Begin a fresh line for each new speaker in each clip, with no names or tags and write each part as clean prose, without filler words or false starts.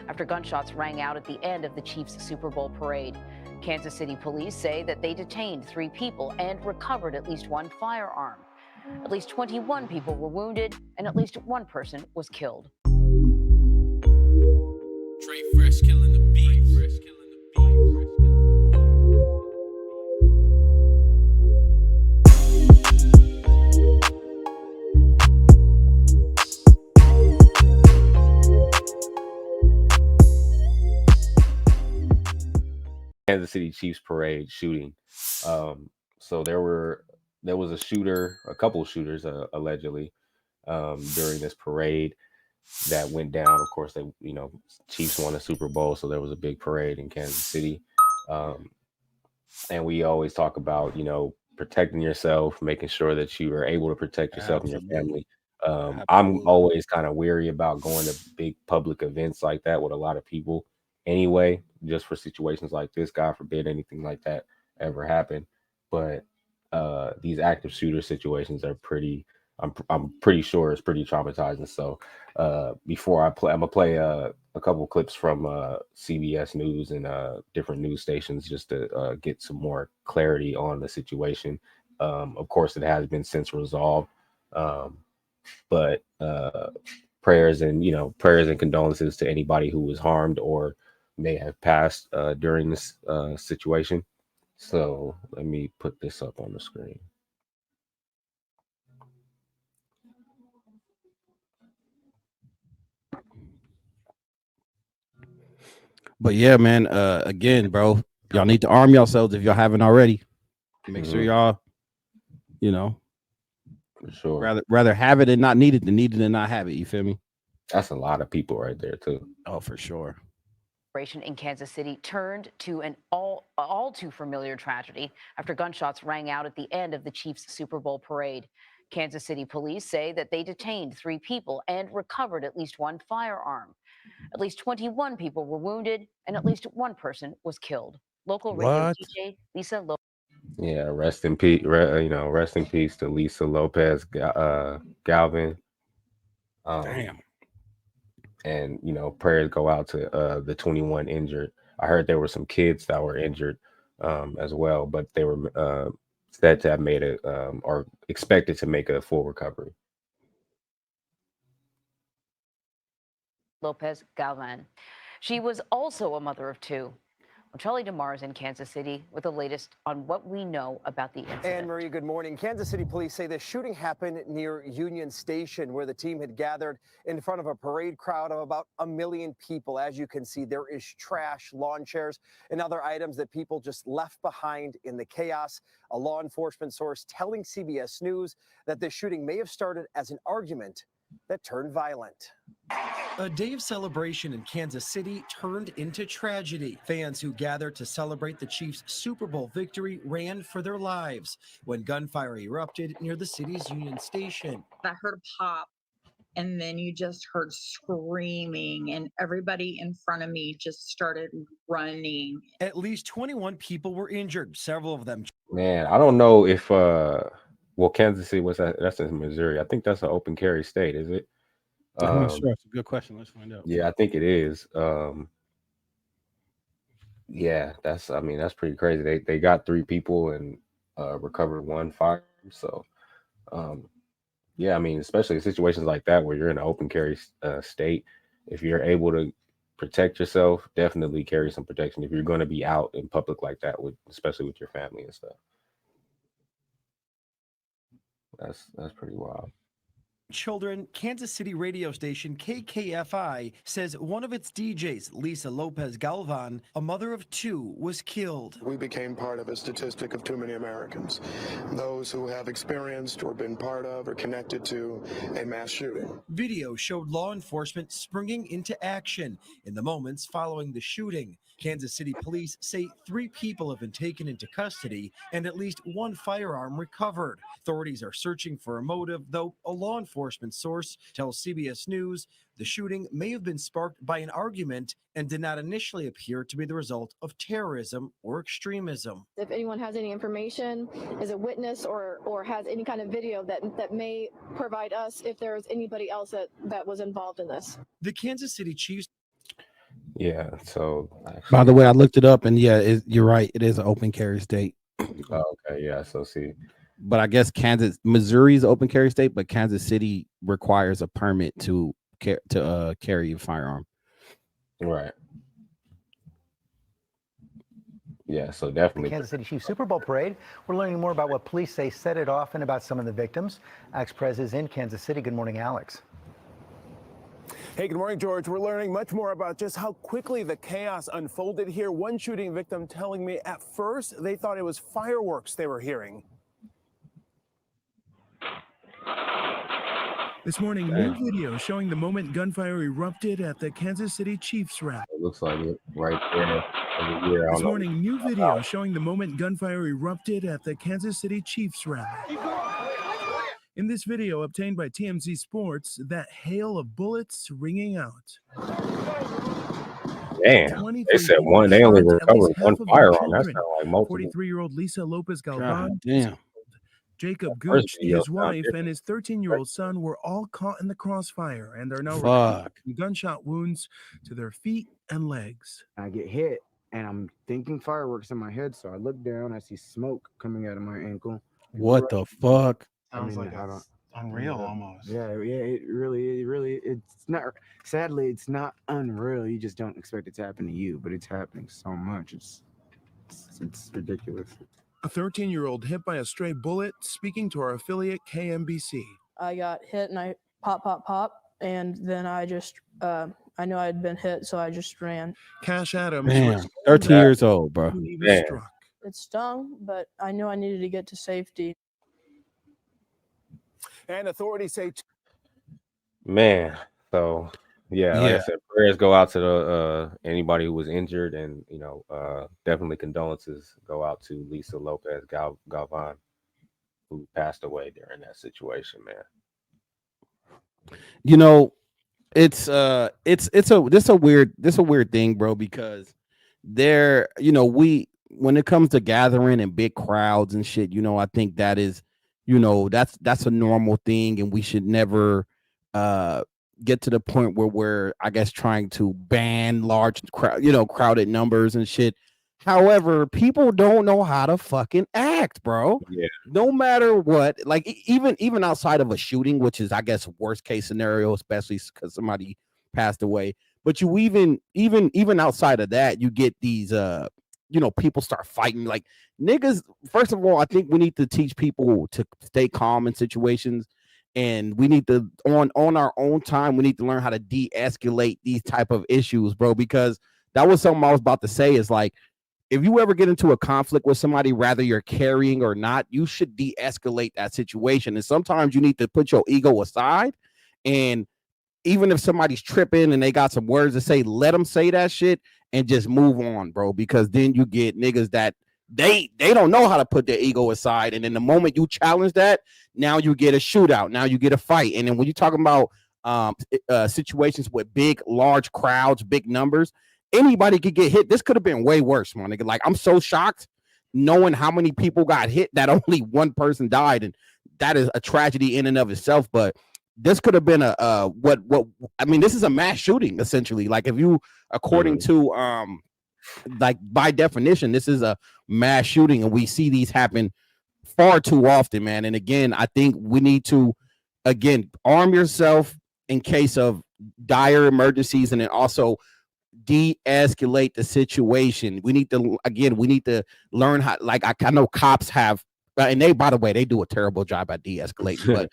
after gunshots rang out at the end of the Chiefs' Super Bowl parade. Kansas City police say that they detained 3 people and recovered at least 1 firearm. At least 21 people were wounded, and at least 1 person was killed.
Trey Fresh killing the beat.
Kansas City Chiefs parade shooting. So there was a couple shooters allegedly during this parade that went down. Of course, Chiefs won a Super Bowl, so there was a big parade in Kansas City. And we always talk about, protecting yourself, making sure that you are able to protect yourself and your family. I'm always kind of weary about going to big public events like that with a lot of people anyway, just for situations like this. God forbid anything like that ever happen. But these active shooter situations are I'm pretty sure it's pretty traumatizing. So before I'm gonna play a couple clips from CBS News and different news stations just to get some more clarity on the situation. Of course, it has been since resolved, but prayers and condolences to anybody who was harmed or may have passed during this situation. So let me put this up on the screen.
But yeah, man, again, bro, y'all need to arm yourselves if y'all haven't already. Make sure y'all,
for sure,
rather have it and not need it than need it and not have it. You feel me?
That's a lot of people right there too.
Oh, for sure.
In Kansas City turned to an all too familiar tragedy after gunshots rang out at the end of the Chiefs' Super Bowl parade. Kansas City police say that they detained 3 people and recovered at least 1 firearm. At least 21 people were wounded, and at least 1 person was killed. Local radio DJ Lisa Lopez.
Yeah, rest in peace. Rest in peace to Lisa Lopez Galvin.
Damn.
And prayers go out to the 21 injured. I heard there were some kids that were injured as well, but they were said to have made or expected to make a full recovery.
Lopez Galvan. She was also a mother of 2. Charlie DeMar is in Kansas City with the latest on what we know about the incident.
Anne-Marie, good morning. Kansas City police say the shooting happened near Union Station, where the team had gathered in front of a parade crowd of about 1 million people. As you can see, there is trash, lawn chairs, and other items that people just left behind in the chaos. A law enforcement source telling CBS News that the shooting may have started as an argument that turned violent.
A day of celebration in Kansas City turned into tragedy. Fans who gathered to celebrate the Chiefs' Super Bowl victory ran for their lives when gunfire erupted near the city's Union Station.
I heard a pop, and then you just heard screaming, and everybody in front of me just started running.
At least 21 people were injured, several of them.
Man, I don't know if Kansas City, that's in Missouri. I think that's an open carry state, is it?
I'm not sure. It's a good question. Let's find out.
Yeah, I think it is. Yeah, that's pretty crazy. They got 3 people and recovered 1 firearm. So yeah, especially in situations like that where you're in an open carry state, if you're able to protect yourself, definitely carry some protection if you're going to be out in public like that, especially with your family and stuff. That's pretty wild.
Children, Kansas City radio station KKFI says one of its DJs, Lisa Lopez Galvan, a mother of 2, was killed.
We became part of a statistic of too many Americans, those who have experienced or been part of or connected to a mass shooting.
Video showed law enforcement springing into action in the moments following the shooting. Kansas City police say 3 people have been taken into custody and at least 1 firearm recovered. Authorities are searching for a motive, though a law enforcement source tells CBS News the shooting may have been sparked by an argument and did not initially appear to be the result of terrorism or extremism.
If anyone has any information, is a witness or has any kind of video that may provide us if there is anybody else that was involved in this.
The Kansas City Chiefs.
Yeah. So
By
actually,
the way, I looked it up, and yeah, you're right. It is an open carry state.
oh, okay, yeah. So see,
But I guess Missouri is an open carry state, but Kansas City requires a permit to carry a firearm.
right. Yeah. So definitely.
Kansas City Chiefs Super Bowl parade. We're learning more about what police say set it off and about some of the victims. Alex Perez is in Kansas City. Good morning, Alex.
Hey, good morning, George. We're learning much more about just how quickly the chaos unfolded here. One shooting victim telling me at first they thought it was fireworks they were hearing.
This morning, new video showing the moment gunfire erupted at the Kansas City Chiefs rally.
It looks like it right there. Here,
This morning, new video showing the moment gunfire erupted at the Kansas City Chiefs rally. In this video obtained by TMZ Sports, that hail of bullets ringing out.
Damn, they said one. They only recovered one firearm. That's not like multiple.
43-year-old Lisa Lopez Galvan,
Damn.
Jacob Gooch, his wife, and his 13-year-old son were all caught in the crossfire and are now recovering gunshot wounds to their feet and legs.
I get hit, and I'm thinking fireworks in my head, so I look down. I see smoke coming out of my ankle.
What the fuck?
Sounds like it's unreal almost.
Yeah, it really, it's not, sadly, it's not unreal. You just don't expect it to happen to you, but it's happening so much. It's ridiculous.
A 13-year-old hit by a stray bullet, speaking to our affiliate KMBC.
I got hit and I pop, and then I just, I knew I had been hit, so I just ran.
Cash Adams.
Damn, 13 years old, bro.
It stung, but I knew I needed to get to safety.
And authorities say,
Man, so yeah, like I said, prayers go out to the anybody who was injured, and definitely condolences go out to Lisa Lopez Galvan, who passed away during that situation, man.
You know, it's a weird thing, bro, because when it comes to gathering and big crowds and shit, I think that is, that's a normal thing, and we should never get to the point where we're, I guess, trying to ban large crowded numbers and shit. However, people don't know how to fucking act, bro.
Yeah.
No matter what, like even outside of a shooting, which is, I guess, worst case scenario, especially because somebody passed away. But you even outside of that, you get these people start fighting like niggas. First of all, I think we need to teach people to stay calm in situations, and we need to on our own time, we need to learn how to de-escalate these type of issues, bro, because that was something I was about to say is like, if you ever get into a conflict with somebody, rather you're carrying or not, you should de-escalate that situation. And sometimes you need to put your ego aside, and even if somebody's tripping and they got some words to say, let them say that shit and just move on, bro, because then you get niggas that they don't know how to put their ego aside, and then the moment you challenge that, now you get a shootout, now you get a fight. And then when you're talking about situations with big, large crowds, big numbers, anybody could get hit. This could have been way worse, my nigga. Like, I'm so shocked knowing how many people got hit that only one person died, and that is a tragedy in and of itself. But this could have been this is a mass shooting, essentially. Like, if you, according to like, by definition, this is a mass shooting, and we see these happen far too often, man. And again, I think we need to arm yourself in case of dire emergencies, and then also de-escalate the situation. We need to learn how, like, I know cops have, and they, by the way, they do a terrible job at de-escalating, but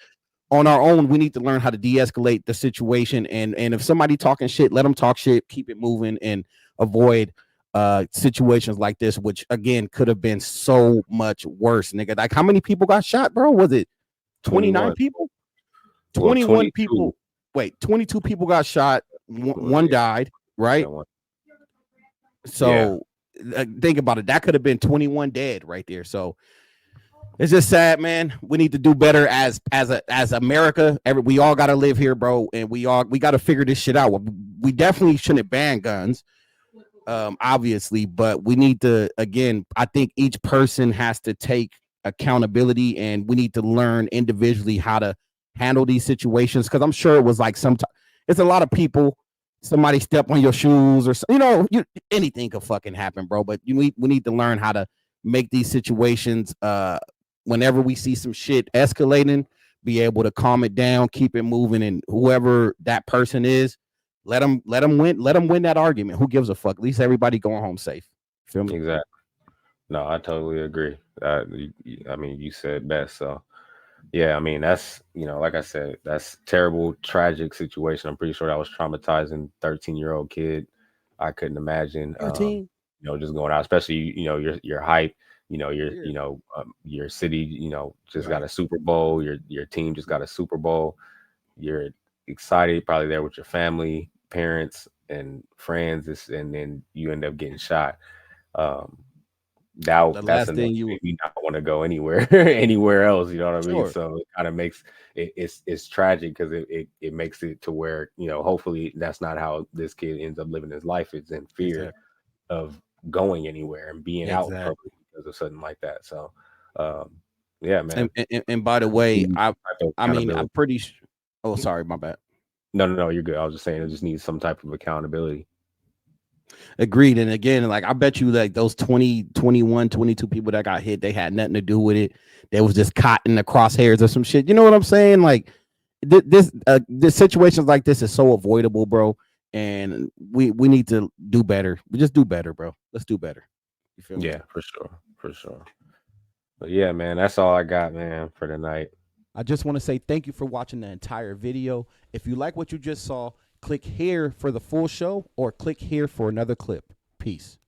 on our own, we need to learn how to de-escalate the situation. And if somebody talking shit, let them talk shit, keep it moving, and avoid situations like this, which again could have been so much worse, nigga. Like, how many people got shot, bro? Was it 29 people? 21 people. Wait, 22 people got shot. One died, right? So think about it. That could have been 21 dead right there. So it's just sad, man. We need to do better as America. We all got to live here, bro, and we got to figure this shit out. We definitely shouldn't ban guns, obviously, but we need to, again, I think each person has to take accountability, and we need to learn individually how to handle these situations, because I'm sure it was like it's a lot of people somebody step on your shoes or anything could fucking happen, bro. But we need to learn how to make these situations whenever we see some shit escalating, be able to calm it down, keep it moving, and whoever that person is, let them win that argument. Who gives a fuck? At least everybody going home safe. Feel me?
Exactly. No, I totally agree. I mean, you said best. So, yeah, I mean, that's, like I said, that's terrible, tragic situation. I'm pretty sure that was traumatizing. 13-year-old kid. I couldn't imagine,
13.
just going out, especially, your hype,
Yeah.
Your city, just got
Right.
a Super Bowl. Your team just got a Super Bowl. You're excited, probably there with your family, parents, and friends, and then you end up getting shot. Um,
The
that's
last
enough
thing
to
you
make me not want to go anywhere anywhere else. You know what I mean?
sure.
So it kind of makes it's tragic because it makes it to where hopefully that's not how this kid ends up living his life. It's in fear
Exactly.
of going anywhere and being out in public
Exactly.
because of something like that. So um, yeah, man.
And by the way,
Need
I
some type of
I mean I'm
accountability.
pretty oh, sorry, my bad.
No, you're good. I was just saying it just needs some type of accountability.
Agreed. And again, like I bet you like those 20, 21, 22 people that got hit, they had nothing to do with it. They was just caught in the crosshairs or some shit. You know what I'm saying? Like this situations like this is so avoidable, bro. And we need to do better. We just do better, bro. Let's do better. You feel me?
Yeah, for sure. But yeah, man, that's all I got, man, for tonight.
I just want to say thank you for watching the entire video. If you like what you just saw, click here for the full show or click here for another clip. Peace.